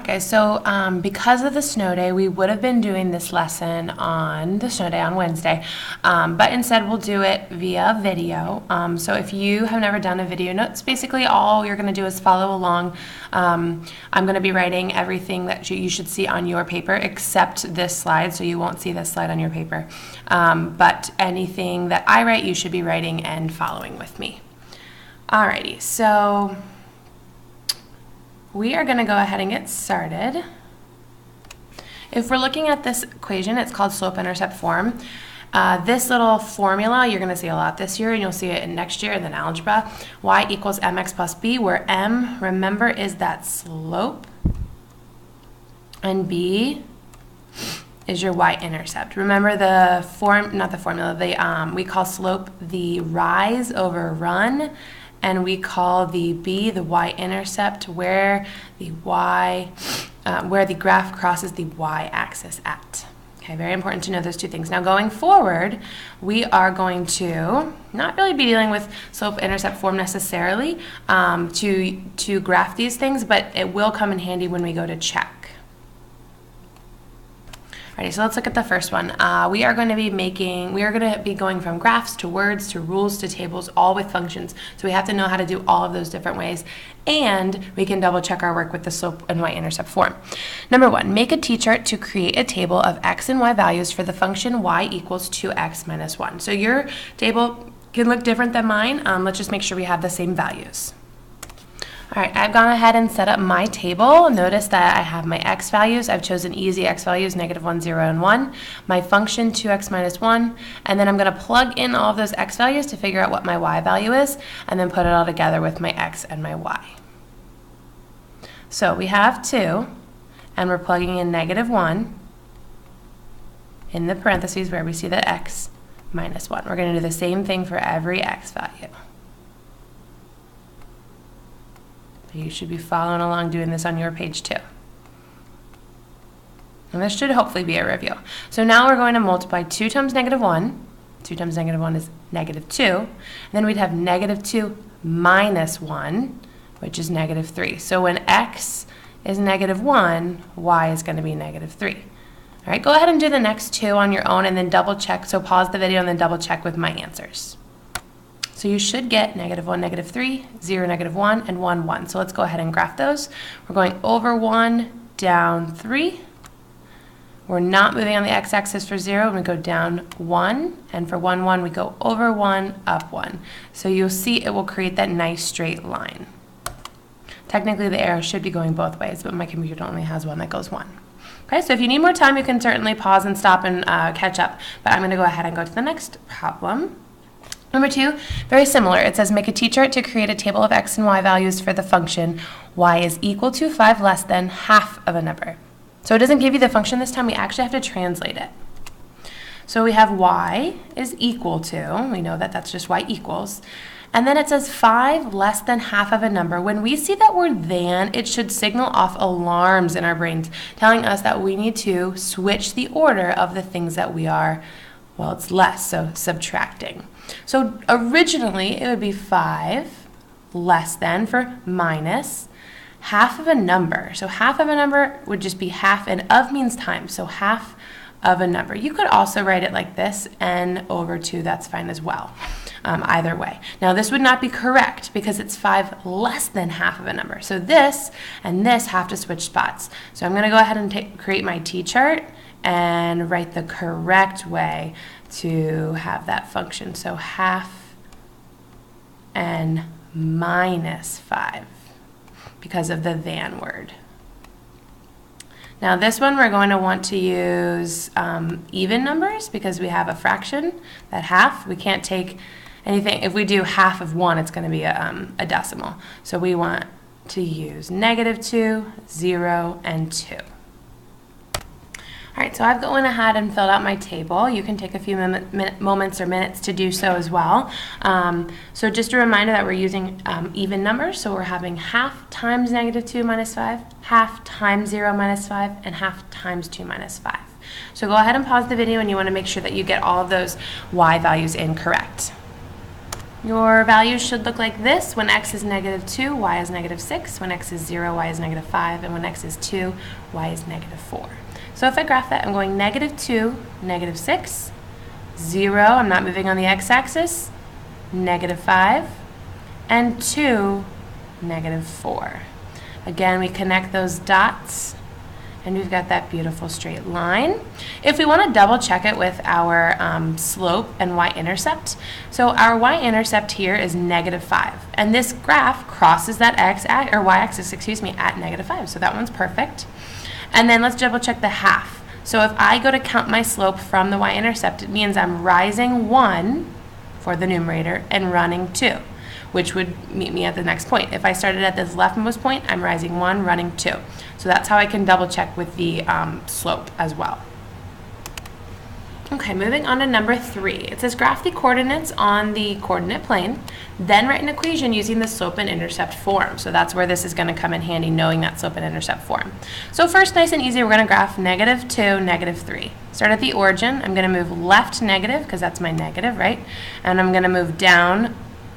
Guys, so because of the snow day, we would have been doing this lesson on the snow day on Wednesday, but instead we'll do it via video. So if you have never done a video notes, basically all you're going to do is follow along. I'm going to be writing everything that you should see on your paper except this slide, so you won't see this slide on your paper. But anything that I write, you should be writing and following with me. Alrighty, so we are going to go ahead and get started. If we're looking at this equation, it's called slope-intercept form. This little formula you're going to see a lot this year, and you'll see it in next year and then algebra. Y equals mx plus b, where m, remember, is that slope, and b is your y-intercept. Remember the we call slope the rise over run, and we call the b the y-intercept, where the graph crosses the y-axis at. Okay, very important to know those two things. Now going forward, we are going to not really be dealing with slope-intercept form necessarily to graph these things, but it will come in handy when we go to check. Alrighty, so let's look at the first one. We are going to be going from graphs to words to rules to tables, all with functions. So we have to know how to do all of those different ways, and we can double check our work with the slope and y-intercept form. Number one, make a t-chart to create a table of x and y values for the function y equals 2x minus 1. So your table can look different than mine. Let's just make sure we have the same values. All right, I've gone ahead and set up my table. Notice that I have my x values. I've chosen easy x values, -1, 0, and 1. My function, 2x minus 1. And then I'm going to plug in all of those x values to figure out what my y value is, and then put it all together with my x and my y. So we have 2, and we're plugging in -1 in the parentheses where we see the x minus 1. We're going to do the same thing for every x value. You should be following along doing this on your page too. And this should hopefully be a review. So now we're going to multiply 2 times -1. 2 times -1 is -2. And then we'd have -2 minus 1, which is -3. So when x is -1, y is going to be -3. All right, go ahead and do the next two on your own and then double check. So pause the video and then double check with my answers. So you should get -1, -3, 0, -1, and 1, 1. So let's go ahead and graph those. We're going over 1, down 3. We're not moving on the x-axis for 0. We go down 1. And for 1, 1, we go over 1, up 1. So you'll see it will create that nice straight line. Technically, the arrow should be going both ways, but my computer only has one that goes 1. Okay, so if you need more time, you can certainly pause and stop and catch up. But I'm going to go ahead and go to the next problem. Number 2, very similar. It says make a t-chart to create a table of x and y values for the function y is equal to 5 less than half of a number. So it doesn't give you the function this time. We actually have to translate it. So we have y is equal to, we know that that's just y equals, and then it says 5 less than half of a number. When we see that word than, it should signal off alarms in our brains, telling us that we need to switch the order of the things that we are, well, it's less, so subtracting. So originally it would be 5 less than for minus half of a number. So half of a number would just be half, and of means times, so half of a number. You could also write it like this, n over 2, that's fine as well, either way. Now this would not be correct because it's 5 less than half of a number. So this and this have to switch spots. So I'm going to go ahead and create my t-chart and write the correct way to have that function. So half and minus 5 because of the than word. Now this one we're going to want to use even numbers because we have a fraction, that half. We can't take anything. If we do half of 1, it's going to be a decimal. So we want to use -2, 0, and 2. All right, so I've gone ahead and filled out my table. You can take a few moments or minutes to do so as well. So just a reminder that we're using even numbers. So we're having half times -2 minus 5, half times 0 minus 5, and half times 2 minus 5. So go ahead and pause the video, and you want to make sure that you get all of those y values in correct. Your values should look like this. When x is -2, y is -6. When x is 0, y is -5. And when x is 2, y is -4. So if I graph that, I'm going -2, -6, 0, I'm not moving on the x-axis, -5, and 2, -4. Again, we connect those dots, and we've got that beautiful straight line. If we want to double check it with our slope and y-intercept, so our y-intercept here is -5, and this graph crosses that y-axis, at -5, so that one's perfect. And then let's double check the half. So if I go to count my slope from the y-intercept, it means I'm rising 1 for the numerator and running 2, which would meet me at the next point. If I started at this leftmost point, I'm rising 1, running 2. So that's how I can double check with the slope as well. Okay, moving on to number 3. It says graph the coordinates on the coordinate plane, then write an equation using the slope and intercept form. So that's where this is going to come in handy, knowing that slope and intercept form. So first, nice and easy, we're going to graph -2, -3. Start at the origin. I'm going to move left negative, because that's my negative, right? And I'm going to move down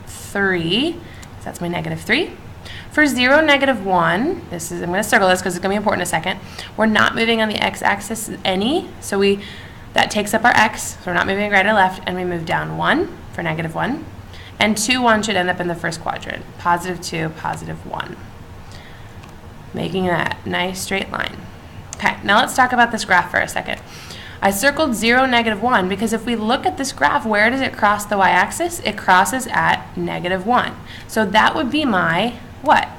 3, so that's my -3. For 0, -1, I'm going to circle this because it's going to be important in a second. We're not moving on the x-axis any, so that takes up our x, so we're not moving right or left, and we move down 1 for -1. And 2, 1 should end up in the first quadrant, +2, +1. Making that nice straight line. Okay, now let's talk about this graph for a second. I circled 0, -1, because if we look at this graph, where does it cross the y-axis? It crosses at -1. So that would be my what?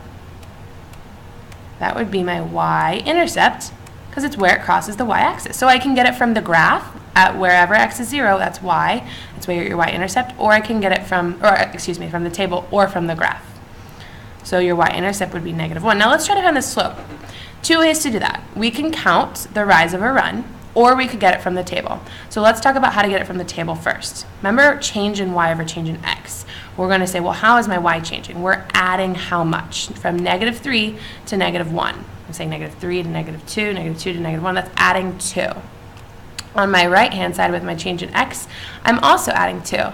That would be my y-intercept, because it's where it crosses the y-axis. So I can get it from the graph at wherever x is 0, that's y, that's where your y-intercept, or I can get it from the table or from the graph. So your y-intercept would be -1. Now let's try to find the slope. 2 ways to do that. We can count the rise over run, or we could get it from the table. So let's talk about how to get it from the table first. Remember change in y over change in x. We're going to say, well, how is my y changing? We're adding how much? From -3 to -1. I'm saying -3 to -2, -2 to -1. That's adding 2. On my right-hand side with my change in x, I'm also adding 2.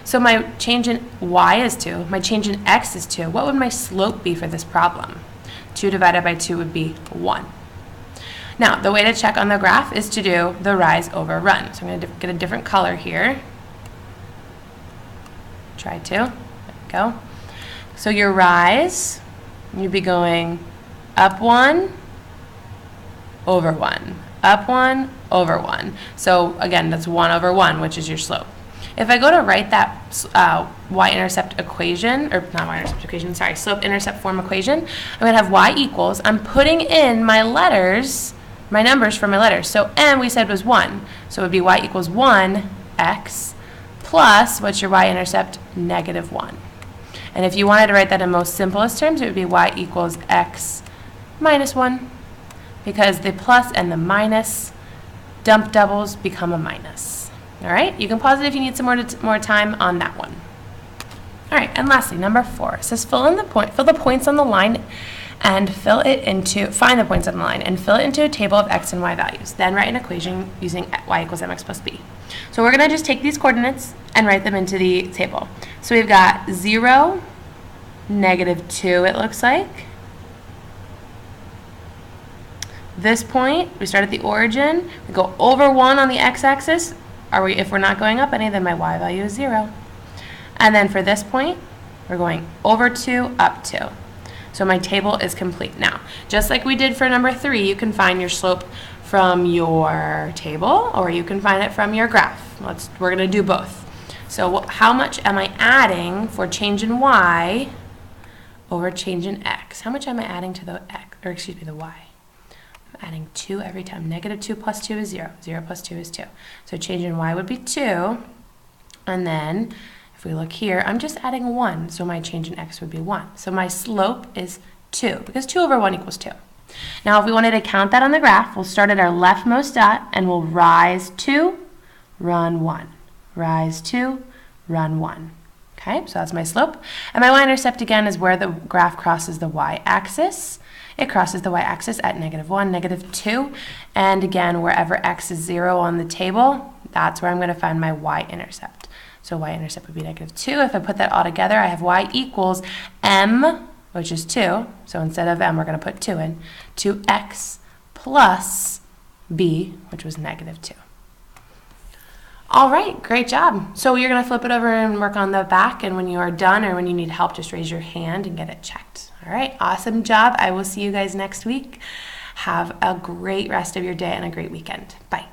So my change in y is 2. My change in x is 2. What would my slope be for this problem? 2 divided by 2 would be 1. Now, the way to check on the graph is to do the rise over run. So I'm going to get a different color here. Try to. There we go. So your rise, you'd be going up 1, over 1. Up 1, over 1. So again, that's 1 over 1, which is your slope. If I go to write that y-intercept equation, or not y-intercept equation, sorry, slope-intercept form equation, I'm going to have y equals, I'm putting in my letters, my numbers for my letters. So m we said was 1. So it would be y equals 1 x plus, what's your y-intercept? -1. And if you wanted to write that in most simplest terms, it would be y equals x minus 1, because the plus and the minus dump doubles become a minus. All right, you can pause it if you need some more time on that one. All right, and lastly, number 4, it says fill the points on the line and find the points on the line and fill it into a table of x and y values. Then write an equation using y equals mx plus b. So we're going to just take these coordinates and write them into the table. So we've got 0, -2, it looks like. This point, we start at the origin, we go over 1 on the x-axis. If we're not going up any, then my y value is 0. And then for this point, we're going over 2, up 2. So my table is complete. Now, just like we did for number 3, you can find your slope from your table, or you can find it from your graph. We're going to do both. So how much am I adding for change in y over change in x? How much am I adding to the the y? I'm adding 2 every time. -2 plus 2 is 0. 0 plus 2 is 2. So change in y would be 2. And then if we look here, I'm just adding 1. So my change in x would be 1. So my slope is 2, because 2 over 1 equals 2. Now if we wanted to count that on the graph, we'll start at our leftmost dot and we'll rise 2, run 1. Rise 2, run 1. Okay, so that's my slope. And my y-intercept again is where the graph crosses the y-axis. It crosses the y-axis at -1, -2. And again, wherever x is 0 on the table, that's where I'm going to find my y-intercept. So y-intercept would be negative 2. If I put that all together, I have y equals m, which is 2. So instead of m, we're going to put 2 in, 2x plus b, which was negative 2. All right, great job. So you're going to flip it over and work on the back, and when you are done or when you need help, just raise your hand and get it checked. All right, awesome job. I will see you guys next week. Have a great rest of your day and a great weekend. Bye.